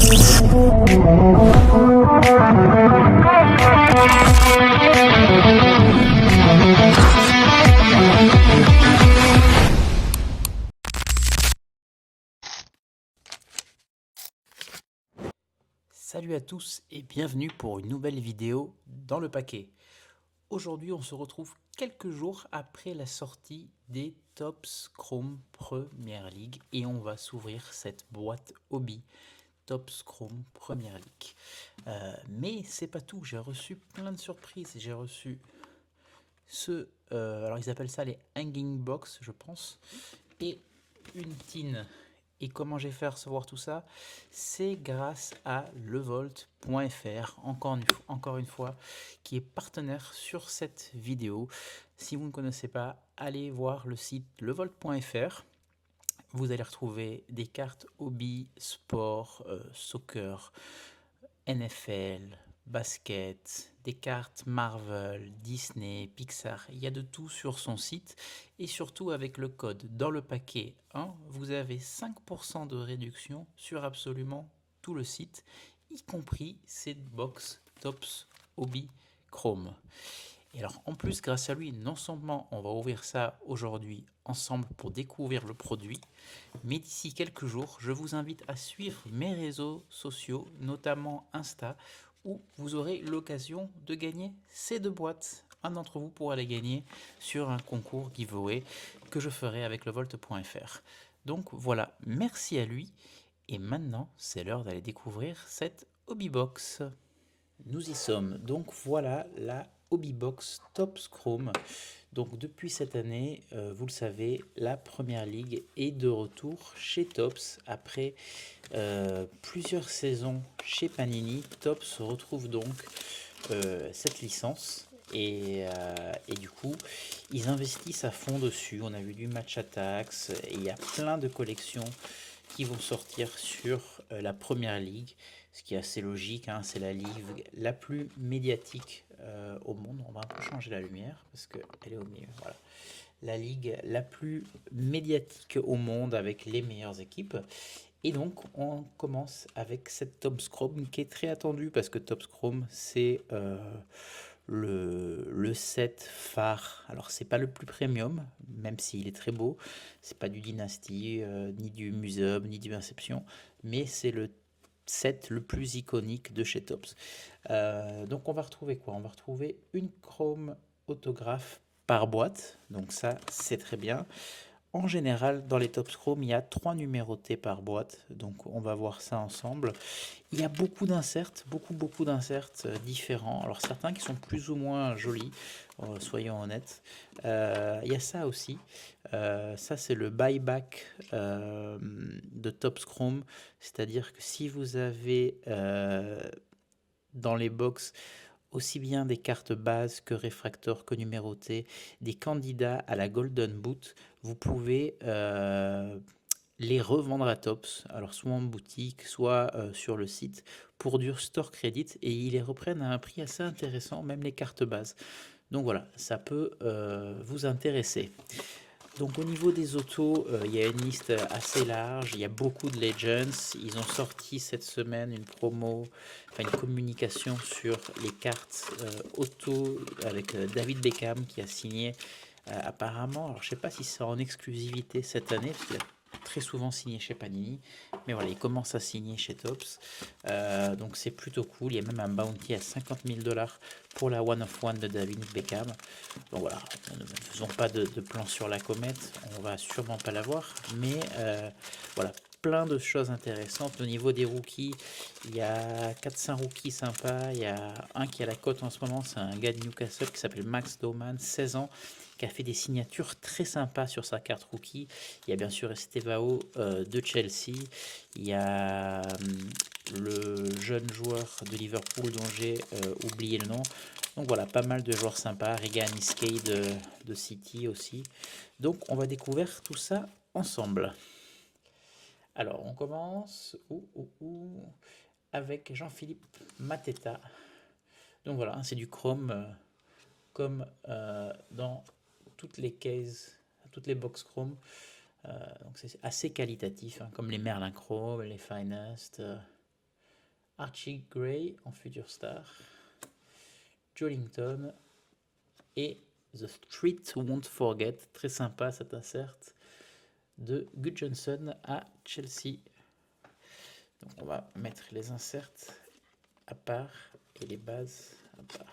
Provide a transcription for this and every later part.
Salut à tous et bienvenue pour une nouvelle vidéo dans le paquet. Aujourd'hui on se retrouve quelques jours après la sortie des Topps Chrome Premier League et on va s'ouvrir cette boîte hobby Topps Chrome Premier League. Mais c'est pas tout, j'ai reçu plein de surprises. J'ai reçu alors ils appellent ça les Hanging Box je pense, et une tin. Et comment j'ai fait recevoir tout ça? C'est grâce à levolt.fr, encore une fois, qui est partenaire sur cette vidéo. Si vous ne connaissez pas, allez voir le site levolt.fr. Vous allez retrouver des cartes hobby, sport, soccer, NFL, basket, des cartes Marvel, Disney, Pixar, il y a de tout sur son site. Et surtout avec le code dans le paquet 1, vous avez 5% de réduction sur absolument tout le site, y compris cette box Topps Hobby Chrome. Et alors en plus, grâce à lui, non seulement on va ouvrir ça aujourd'hui ensemble pour découvrir le produit, mais d'ici quelques jours, je vous invite à suivre mes réseaux sociaux, notamment Insta, où vous aurez l'occasion de gagner ces deux boîtes. Un d'entre vous pourra les gagner sur un concours giveaway que je ferai avec levolt.fr. Donc voilà, merci à lui. Et maintenant, c'est l'heure d'aller découvrir cette Hobbybox. Nous y sommes. Donc voilà la Hobbybox Topps Chrome. Donc depuis cette année, vous le savez, la Première Ligue est de retour chez Topps. Après plusieurs saisons chez Panini, Topps retrouve donc cette licence. Et du coup, ils investissent à fond dessus. On a vu du Match Attacks et il y a plein de collections qui vont sortir sur la Première Ligue, ce qui est assez logique, hein, c'est la ligue la plus médiatique au monde. On va un peu changer la lumière parce qu'elle est au milieu. Voilà. La ligue la plus médiatique au monde avec les meilleures équipes. Et donc, on commence avec cette Topps Chrome qui est très attendue parce que Topps Chrome, c'est le set phare. Alors, c'est pas le plus premium, même s'il est très beau. C'est pas du Dynasty, ni du Museum, ni du Inception, mais c'est le set le plus iconique de chez Topps. Donc, on va retrouver quoi? On va retrouver une Chrome autographe par boîte. Donc, ça, c'est très bien. En général, dans les Topps Chrome, il y a 3 numérotés par boîte, donc on va voir ça ensemble. Il y a beaucoup d'inserts, beaucoup d'inserts différents. Alors certains qui sont plus ou moins jolis, soyons honnêtes. Il y a ça aussi. Ça, c'est le buyback de Topps Chrome, c'est-à-dire que si vous avez dans les box aussi bien des cartes bases que réfracteurs que numérotées, des candidats à la Golden Boot, vous pouvez les revendre à Topps, alors soit en boutique, soit sur le site, pour du store credit, et ils les reprennent à un prix assez intéressant, même les cartes bases. Donc voilà, ça peut vous intéresser. Donc au niveau des autos, il y a une liste assez large, il y a beaucoup de Legends. Ils ont sorti cette semaine une promo, enfin une communication sur les cartes auto avec David Beckham qui a signé apparemment. Alors je sais pas si c'est en exclusivité cette année, parce qu'il a très souvent signé chez Panini, mais voilà, il commence à signer chez Topps. Donc c'est plutôt cool. Il y a même un bounty à 50 000 $ pour la One of One de David Beckham. Donc voilà, ne faisons pas de plan sur la comète, on va sûrement pas l'avoir, mais voilà, plein de choses intéressantes. Au niveau des rookies, il y a 4-5 rookies sympas. Il y a un qui a la cote en ce moment, c'est un gars de Newcastle qui s'appelle Max Doman, 16 ans, qui a fait des signatures très sympas sur sa carte rookie. Il y a bien sûr Estevao de Chelsea. Il y a le jeune joueur de Liverpool dont j'ai oublié le nom. Donc voilà, pas mal de joueurs sympas. Regan Iskay de City aussi. Donc on va découvrir tout ça ensemble. Alors on commence avec Jean-Philippe Mateta. Donc voilà, c'est du chrome comme dans toutes les cases, toutes les box chrome. Donc c'est assez qualitatif, hein, comme les Merlin Chrome, les Finest. Archie Gray en Future Star, Jollington et The Street Won't Forget, très sympa cet insert de Gudjohnsen à Chelsea. Donc on va mettre les inserts à part et les bases à part.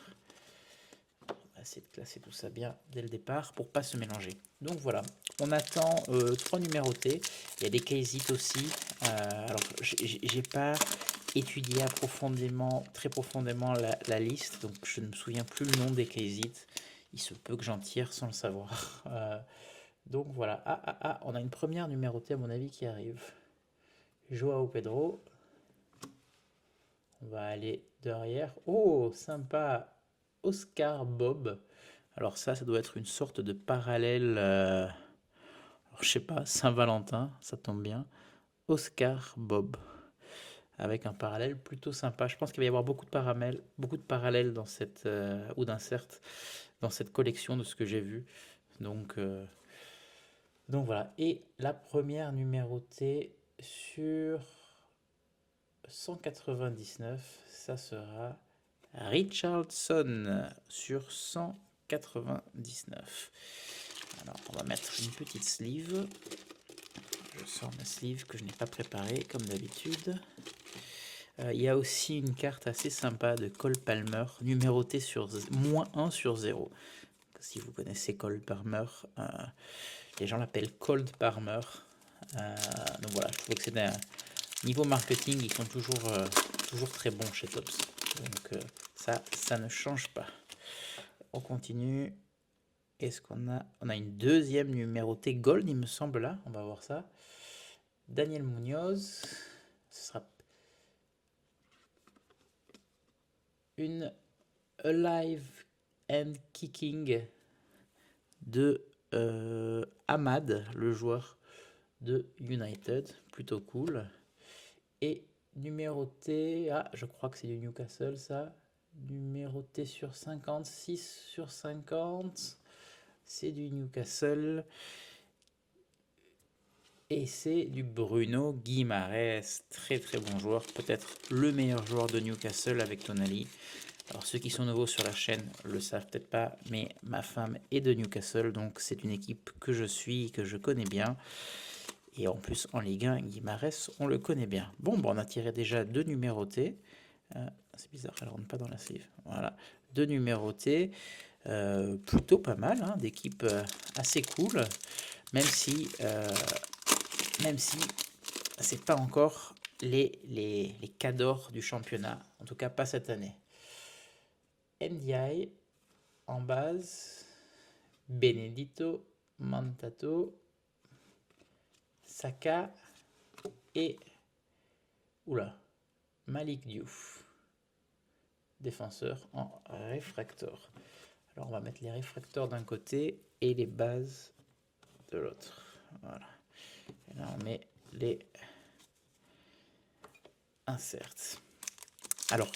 On va essayer de classer tout ça bien dès le départ pour pas se mélanger. Donc voilà, on attend 3 numérotés. Il y a des case hits aussi. Alors j'ai pas étudié très profondément la liste, donc je ne me souviens plus le nom des case hits. Il se peut que j'en tire sans le savoir. Donc voilà. On a une première numérotée à mon avis qui arrive. Joao Pedro. On va aller derrière. Oh, sympa. Oscar Bob. Alors ça doit être une sorte de parallèle. Alors, je sais pas, Saint-Valentin, ça tombe bien. Oscar Bob. Avec un parallèle plutôt sympa. Je pense qu'il va y avoir beaucoup de parallèles dans cette ou d'inserts dans cette collection de ce que j'ai vu. Donc, donc voilà. Et la première numérotée sur 199, ça sera Richardson sur 199. Alors, on va mettre une petite sleeve. Je sors ma sleeve que je n'ai pas préparée comme d'habitude. Il y a aussi une carte assez sympa de Cole Palmer, numérotée sur -1 sur 0. Si vous connaissez Cole Palmer, les gens l'appellent Cold Palmer. Donc voilà, je trouvais que c'était un niveau marketing, ils sont toujours très bons chez Topps. Donc ça ne change pas. On continue. Est-ce qu'on a... On a une deuxième numérotée gold, il me semble, là. On va voir ça. Daniel Munoz. Ce sera une Alive and Kicking de Ahmad, le joueur de United. Plutôt cool. Et numéroté... Ah, je crois que c'est du Newcastle, ça. Numéroté sur 56 sur 50. C'est du Newcastle. Et c'est du Bruno Guimaraes, très très bon joueur, peut-être le meilleur joueur de Newcastle avec Tonali. Alors ceux qui sont nouveaux sur la chaîne le savent peut-être pas, mais ma femme est de Newcastle, donc c'est une équipe que je suis, que je connais bien. Et en plus en Ligue 1, Guimaraes, on le connaît bien. Bon, on a tiré déjà 2 numérotés. C'est bizarre, elle rentre pas dans la sleeve. Voilà, 2 numérotés. Plutôt pas mal, hein, d'équipe assez cool, même si c'est pas encore les cadors du championnat, en tout cas pas cette année. NDI en base, Benedito, Mantato, Saka et Malik Diouf, défenseur en réfractor. Alors on va mettre les réfracteurs d'un côté et les bases de l'autre. Voilà. Et là on met les inserts. Alors,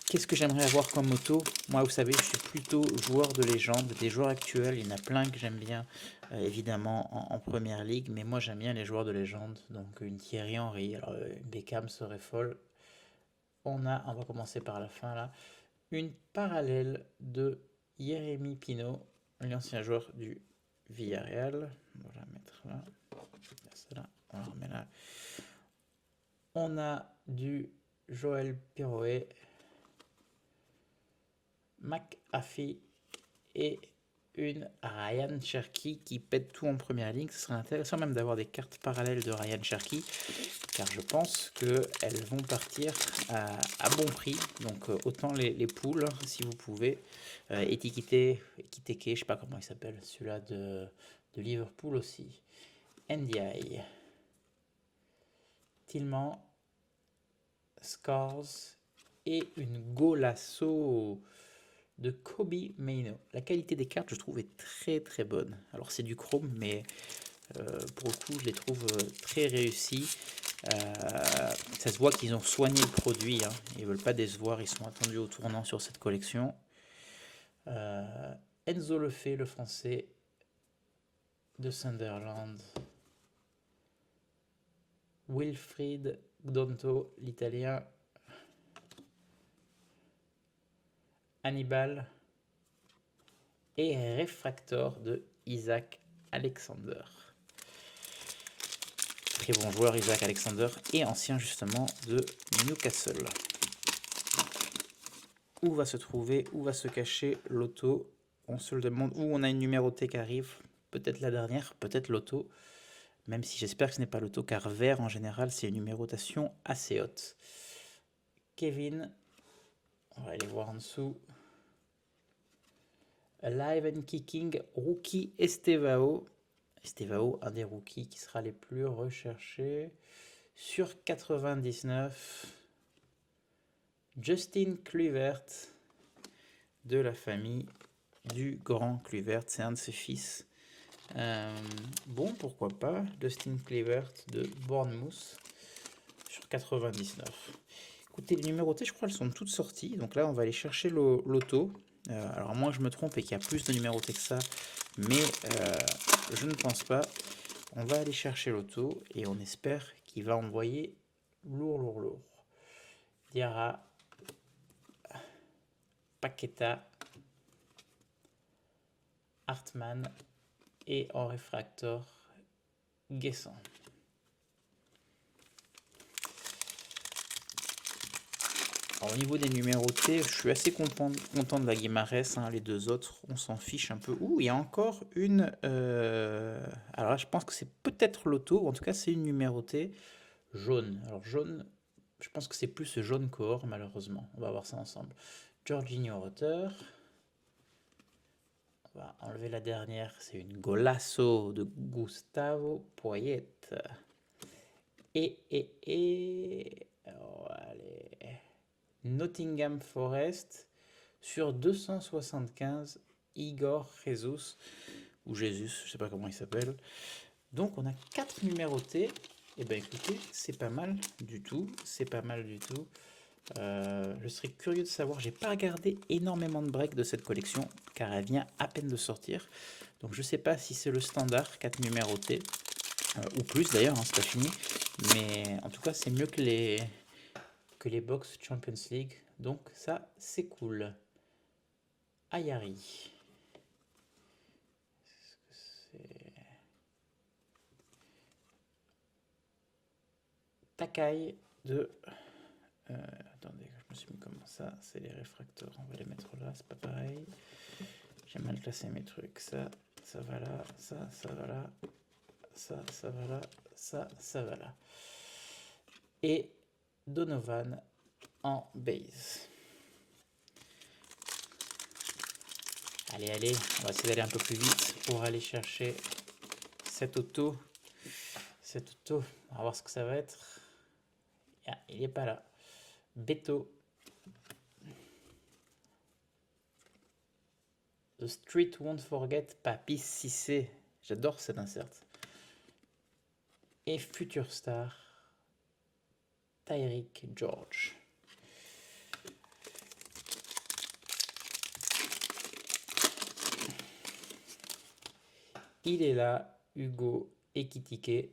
qu'est-ce que j'aimerais avoir comme moto? Moi, vous savez, je suis plutôt joueur de légende. Des joueurs actuels, il y en a plein que j'aime bien, évidemment, en première ligue. Mais moi, j'aime bien les joueurs de légende. Donc, une Thierry Henry. Alors, une Beckham serait folle. On va commencer par la fin, là. Une parallèle de Jérémy Pino, l'ancien joueur du Villarreal. On va la mettre là. Là, on la remet là. On a du Joël Piroé, McAfee et une Ryan Cherky qui pète tout en première ligne. Ce serait intéressant même d'avoir des cartes parallèles de Ryan Cherky, car je pense qu'elles vont partir à bon prix. Donc autant les poules, si vous pouvez. Étiqueté, je sais pas comment il s'appelle, celui-là de Liverpool aussi. NDI. Tillman, Scars et une Golasso de Kobe Maino. La qualité des cartes, je trouve, est très très bonne. Alors c'est du chrome, mais pour le coup, je les trouve très réussis. Ça se voit qu'ils ont soigné le produit, hein. Ils veulent pas décevoir, ils sont attendus au tournant sur cette collection. Enzo Lefebvre, le français de Sunderland. Wilfried Gnonto, l'italien Hannibal et Refractor de Isaac Alexander. Très bon joueur Isaac Alexander et ancien justement de Newcastle. Où va se cacher l'auto? On se le demande. Où on a une numérotée qui arrive? Peut-être la dernière, peut-être l'auto. Même si j'espère que ce n'est pas l'auto, car vert en général c'est une numérotation assez haute. Kevin, on va aller voir en dessous. Alive and Kicking, rookie Estevao. Estevao, un des rookies qui sera les plus recherchés. Sur 99, Justin Kluivert, de la famille du grand Kluivert, c'est un de ses fils. Bon, pourquoi pas, Justin Kluivert de Bournemouth, sur 99. Écoutez, les numérotés, je crois, elles sont toutes sorties. Donc là, on va aller chercher l'auto. Alors, à moins que je me trompe et qu'il y a plus de numérotés que ça, mais je ne pense pas. On va aller chercher l'auto et on espère qu'il va envoyer lourd. Diarra, Paqueta, Hartmann et en réfractor, Guessant. Alors, au niveau des numérotés, je suis assez content de la Guimarães, hein, les deux autres, on s'en fiche un peu. Ouh, il y a encore une... Alors là, je pense que c'est peut-être l'auto, en tout cas c'est une numérotée jaune. Alors jaune, je pense que c'est plus jaune qu'or, malheureusement. On va voir ça ensemble. Jorginho Rutter. On va enlever la dernière, c'est une Golasso de Gustavo Poyet. Oh, allez... Nottingham Forest sur 275, Igor Jesus, ou Jésus, je sais pas comment il s'appelle. Donc on a 4 numérotés. Et ben écoutez, c'est pas mal du tout, c'est pas mal du tout. Je serais curieux de savoir, j'ai pas regardé énormément de breaks de cette collection, car elle vient à peine de sortir. Donc je sais pas si c'est le standard 4 numérotés, ou plus d'ailleurs, hein, c'est pas fini. Mais en tout cas, c'est mieux que les box Champions League. Donc ça, c'est cool. Ayari. Takai de... attendez, je me suis mis comment ça? C'est les réfracteurs, on va les mettre là, c'est pas pareil. J'ai mal classé mes trucs. Ça va là, ça va là, ça va là, ça va là. Et Donovan en base. Allez, on va essayer d'aller un peu plus vite pour aller chercher cette auto. On va voir ce que ça va être. Ah, il n'est pas là. Beto. The Street Won't Forget, Papy Cissé. J'adore cet insert. Et Future Star, Tyrick George. Il est là, Hugo Ekitike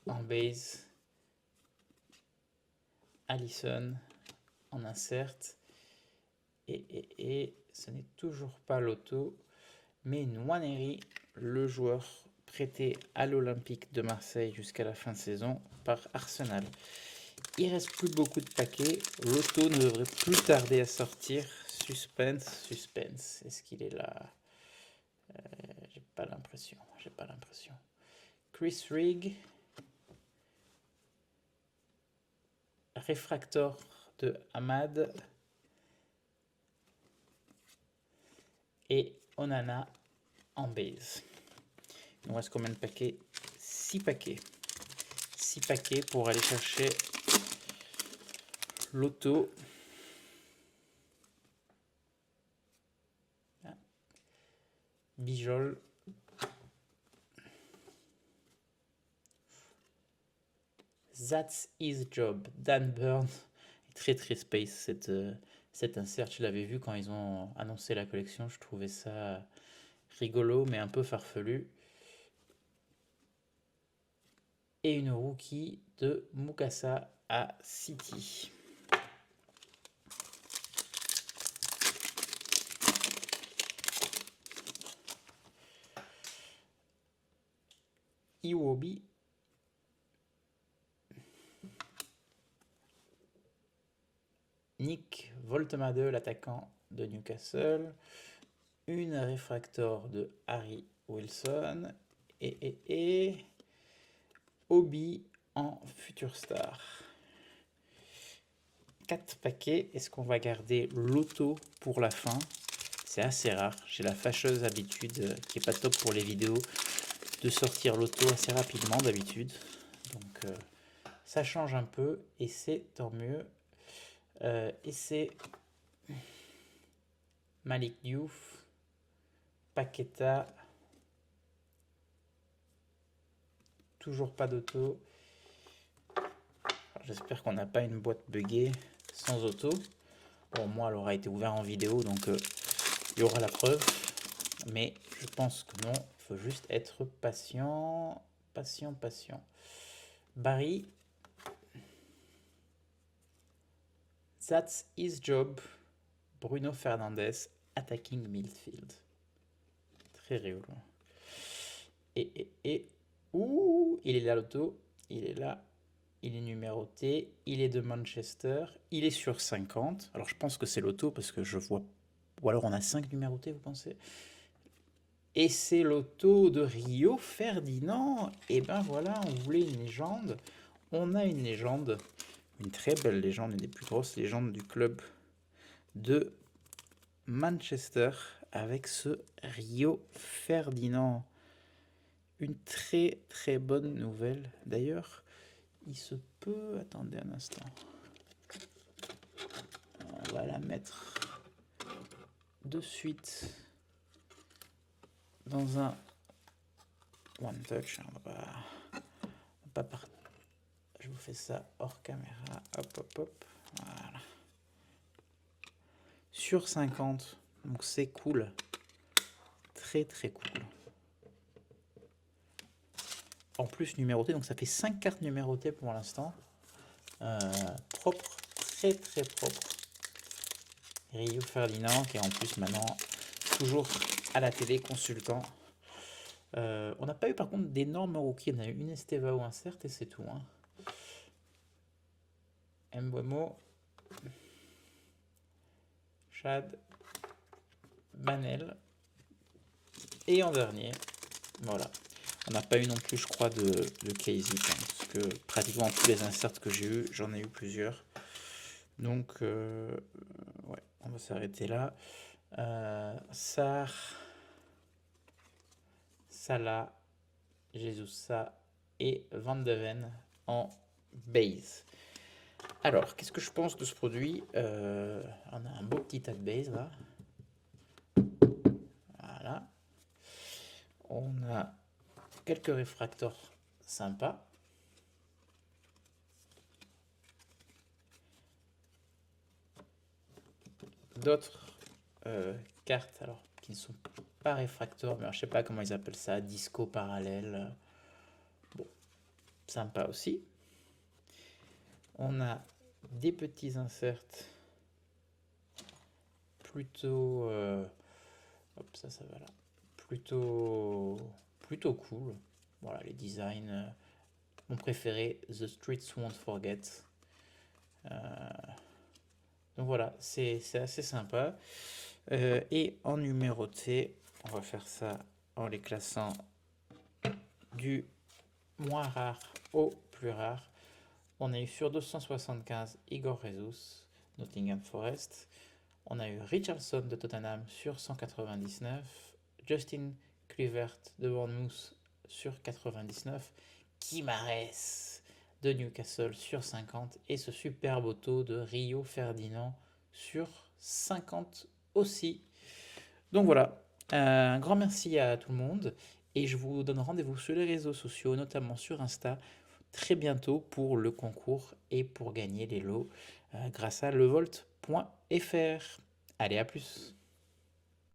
en base, Allison en insert, et ce n'est toujours pas l'auto, mais Nwaneri, le joueur prêté à l'Olympique de Marseille jusqu'à la fin de saison par Arsenal. Il reste plus beaucoup de paquets, l'auto ne devrait plus tarder à sortir. Suspense. Est-ce qu'il est là? J'ai pas l'impression. Chris Rigg, réfractor de Ahmad et Onana en base. Il nous reste combien de paquets? 6 paquets. 6 paquets pour aller chercher l'auto. Bijol. That's his job. Dan Burn. Très space cette insert. Je l'avais vu quand ils ont annoncé la collection. Je trouvais ça rigolo mais un peu farfelu. Et une rookie de Mukasa à City. Iwobi, Nick Voltemade, l'attaquant de Newcastle, une réfractor de Harry Wilson et Obi en Future Star. 4 paquets. Est-ce qu'on va garder l'auto pour la fin? C'est assez rare. J'ai la fâcheuse habitude, qui est pas top pour les vidéos, de sortir l'auto assez rapidement d'habitude. Donc ça change un peu et c'est tant mieux. Et c'est Malik Diouf, Paqueta, toujours pas d'auto. J'espère qu'on n'a pas une boîte buggée sans auto. Bon, moi, elle aura été ouverte en vidéo, donc il y aura la preuve. Mais je pense que non, il faut juste être patient, patient. Barry, that's his job. Bruno Fernandes, attacking midfield. Très rigolo. Ouh, il est là l'auto, il est là, il est numéroté, il est de Manchester, il est sur 50. Alors je pense que c'est l'auto parce que je vois... Ou alors on a 5 numérotés, vous pensez? Et c'est l'auto de Rio Ferdinand. Et ben voilà, on voulait une légende. On a une légende, une très belle légende, une des plus grosses légendes du club de Manchester avec ce Rio Ferdinand. Une très bonne nouvelle. D'ailleurs, il se peut... Attendez un instant. On va la mettre de suite dans un One Touch. On va pas je vous fais ça hors caméra. Hop. Voilà. Sur 50. Donc c'est cool. Très cool. En plus numéroté, donc ça fait 5 cartes numérotées pour l'instant. Propre, très propre. Rio Ferdinand qui est en plus maintenant toujours à la télé consultant. On n'a pas eu par contre d'énormes rookies. On a eu une Estevao insert et c'est tout. Mbeumo, Chad, Banel. Et en dernier, voilà. On n'a pas eu non plus, je crois, de Casey, parce que pratiquement tous les inserts que j'ai eu, j'en ai eu plusieurs. Donc, ouais, on va s'arrêter là. Sarr, Salah, Jesus et Van de Ven en base. Alors, qu'est-ce que je pense de ce produit? On a un beau petit tas de base là. Voilà. On a quelques réfracteurs sympas. D'autres cartes alors qui ne sont pas réfracteurs, mais alors, je sais pas comment ils appellent ça, disco parallèle. Bon, sympa aussi. On a des petits inserts plutôt hop, ça va là, plutôt cool. Voilà, les designs, mon préféré, The Streets Won't Forget. Donc voilà, c'est assez sympa. Et en numéroté, on va faire ça en les classant du moins rare au plus rare. On a eu sur 275 Igor Jesus, Nottingham Forest. On a eu Richarlison de Tottenham sur 199. Justin Kluivert de Bournemouth sur 99. Guimarães de Newcastle sur 50. Et ce superbe auto de Rio Ferdinand sur 50 aussi. Donc voilà, un grand merci à tout le monde. Et je vous donne rendez-vous sur les réseaux sociaux, notamment sur Insta, très bientôt pour le concours et pour gagner les lots grâce à levolt.fr. Allez, à plus!